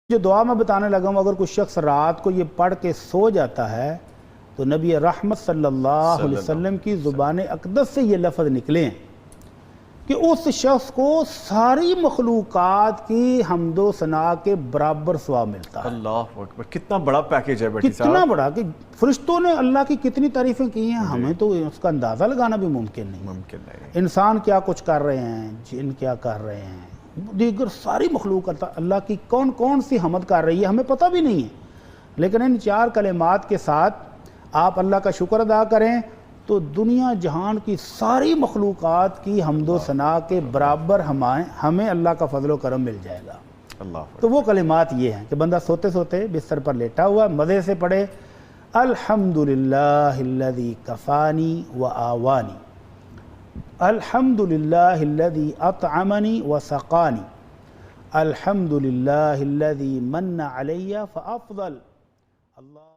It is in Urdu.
جو دعا میں بتانے لگا ہوں، اگر کوئی شخص رات کو یہ پڑھ کے سو جاتا ہے تو نبی رحمت صلی اللہ علیہ وسلم کی زبان اقدس سے یہ لفظ نکلے ہیں کہ اس شخص کو ساری مخلوقات کی حمد و ثنا کے برابر ثواب ملتا ہے۔ اللہ اکبر، کتنا بڑا پیکیج ہے بیٹی صاحب، کتنا بڑا کہ فرشتوں نے اللہ کی کتنی تعریفیں کی ہیں، ہمیں تو اس کا اندازہ لگانا بھی ممکن نہیں۔ انسان کیا کچھ کر رہے ہیں، جن کیا کر رہے ہیں، دیگر ساری مخلوق اللہ کی کون کون سی حمد کر رہی ہے ہمیں پتہ بھی نہیں ہے، لیکن ان چار کلمات کے ساتھ آپ اللہ کا شکر ادا کریں تو دنیا جہان کی ساری مخلوقات کی حمد و ثنا کے برابر ہمیں اللہ کا فضل و کرم مل جائے گا۔ تو وہ کلمات یہ ہیں کہ بندہ سوتے سوتے بستر پر لیٹا ہوا مزے سے پڑھے، الحمدللہ الذی کفانی و آوانی، الحمدللہ الذی اطعمنی و سقانی، الحمدللہ الذی من علی فافضل۔ اللہ